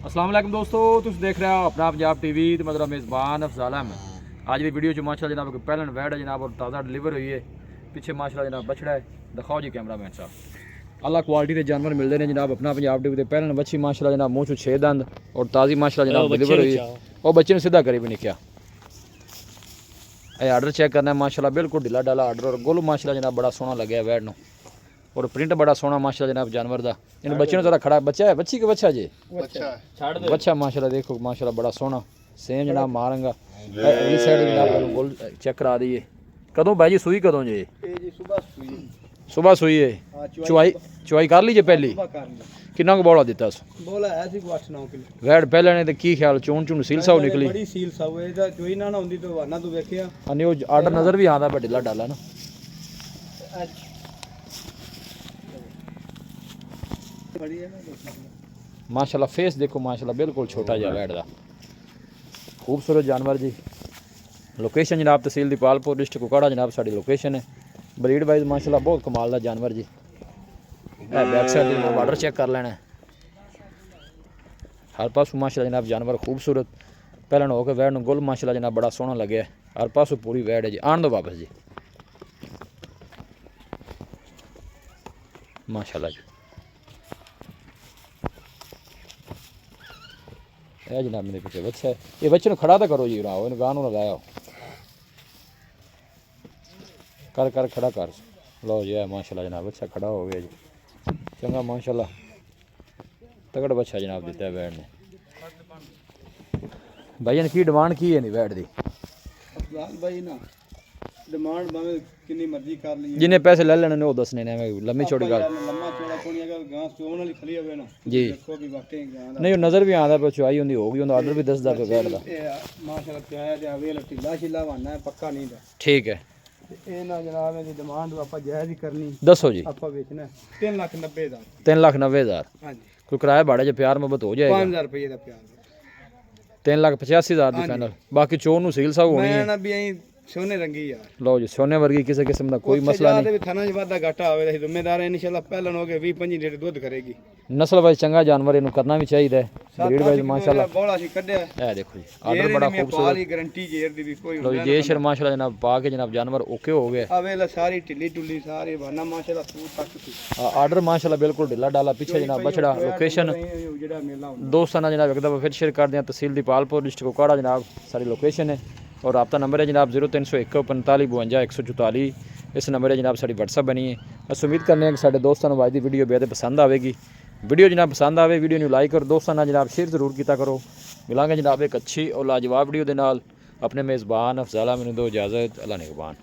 अस्सलाम वालेकुम दोस्तों, तुम देख रहे हो अपना पंजाब टीवी तो मतलब मेज़बान अफजाल अहमद। आज भी वीडियो माशाल्लाह जनाब पहलन वैड है जनाब और ताज़ा डिलीवर हुई है। पीछे माशाल्लाह जनाब बछड़ा है, दिखाओ जी कैमरा मैन साहब। अल्लाह क्वालिटी के जानवर मिलते हैं जनाब अपना पंजाब टीवी ते। पहलन बच्ची माशाल्लाह जनाब मूँह चो 6 दंद और ताज़ी माशाल्लाह जनाब डिलीवर हुई है। और बच्चे ने सीधा करी भी नहीं किया। आर्डर चेक करना है माशाल्लाह बिल्कुल ढिला डाला आर्डर और गोल माशाल्लाह जनाब बड़ा सोहना लगे वैड नूं और प्रिंट बड़ा सोहना माशाल्लाह जनाब जानवर दा। इन बच्चे ने जरा खड़ा बच्चा है, बच्ची के बच्चा जी बच्चा माशाल्लाह देखो माशाल्लाह बड़ा सोहना सेम जनाब मारेंगा। अगली साइड जनाब गोल चेक करा दी है। कदों भाई जी सुई कदों जी? सुबह सुई है। चुवाई कर लीजिए पहली किन्ना को बौला दिता बोला है सी 8-9 किलो वैड पहले ने ते की ख्याल चोन चुन सील साउ निकली बड़ी सील साउ एदा जोई ना होंदी तो वाना तू देखिया अनि ओ आर्डर नजर भी आंदा ढिला डाला ना। माशाल्लाह फेस देखो माशाल्लाह बिल्कुल छोटा जा वैड दा खूबसूरत जानवर जी। लोकेशन जनाब तहसील दीपालपुर डिस्ट्रिक्ट कुकाड़ा जनाब साड़ी लोकेशन है। ब्रीड वाइज माशाल्लाह बहुत कमाल का जानवर जी। बैक साइड जनाब आर्डर चेक कर लेना है। हर पासों माशाल्लाह जनाब जानवर खूबसूरत पहलन हो के वैड गुल माशाल्लाह जनाब बड़ा सोहना लगे। हर पासों पूरी वैड है जी। आन दो वापस जी माशाल्लाह जी। है जनाब मेरे पीछे बच्चा है। ये बच्चे ने खड़ा तो करो जी राओ इन गानों लगाया कर कर खड़ा कर लो जी है माशाल्लाह जनाब बच्चा खड़ा हो गया जी। चंगा माशाल्लाह तगड़ा बच्चा जनाब दिता है वैड ने। भाई ने की डिमांड की है नहीं वैड दी? भाई ना डिमांड भावे कितनी मर्जी कर ली जिन्हें पैसे ले लेने ने वो दसने ने लम्मी छोटी गल लम्मा चौड़ा कोनी अगर गां चोन वाली खली होवे ना जी देखो भी वाकई गां दा नहीं वो नजर भी आंदा पे चुआई होंदी होगी उन्दा आर्डर भी दसदा पे वैड दा माशाल्लाह प्याया ते वेल ढिला छिला वाना है पक्का नहीं दा ठीक है। ए ना जनाब दी डिमांड आपा जायज ही करनी दसो जी। आपा बेचना 3,90,000 3,90,000 हां जी कोई किराया भाड़े जो प्यार मोहब्बत हो जाएगा 5,000 रुपए दा प्यार 3,85,000 दी फाइनल बाकी चोर नु सील साहब होनी है। मैं ना भी आई सोने रंगी यार लो जी सोने वर्गी किसी किस्म का कोई मसला नहीं। भी थाना वादा घाटा आवे दा जिम्मेदार है इंशाल्लाह पहलन हो गए 20-25 लीटर दूध करेगी। नस्ल वाइज चंगा जानवर इनु करना भी चाहिए। ब्रीड वाइज माशाल्लाह बोला सी कड्या ए देखो जी आर्डर बड़ा खूबसूरत गारंटी जेर दी भी कोई लो जी जय शर्मा माशाल्लाह जनाब पा के जनाब जानवर ओके हो गए। अवेला सारी टिल्ली टुल्ली सारी वाना माशाल्लाह तू तक आर्डर माशाल्लाह बिल्कुल ढिला डाला पीछे जनाब बछड़ा लोकेशन जेड़ा मेला हुंदा दोस्तों ना जनाब एक दफा फिर शेयर कर दें। तहसील दीपालपुर डिस्ट्रिक्ट कुकाड़ा जनाब सारी लोकेशन है और रब्ता नंबर है जनाब 0301 45 52 144। इस नंबर है जनाब साड़ी व्हाट्सअप बनी है। अस उम्मीद करने कि साढ़े दोस्तों को आज की वीडियो बेहद पसंद आएगी। वीडियो जनाब पसंद आए वीडियो को लाइक और दोस्तों ना जनाब शेयर जरूर किया करो। मिलांगे जनाब एक अच्छी और लाजवाब वीडियो के नाल। अपने मेज़बान अफजाल अहमद दो इजाज़त। अल्लाह निगहबान।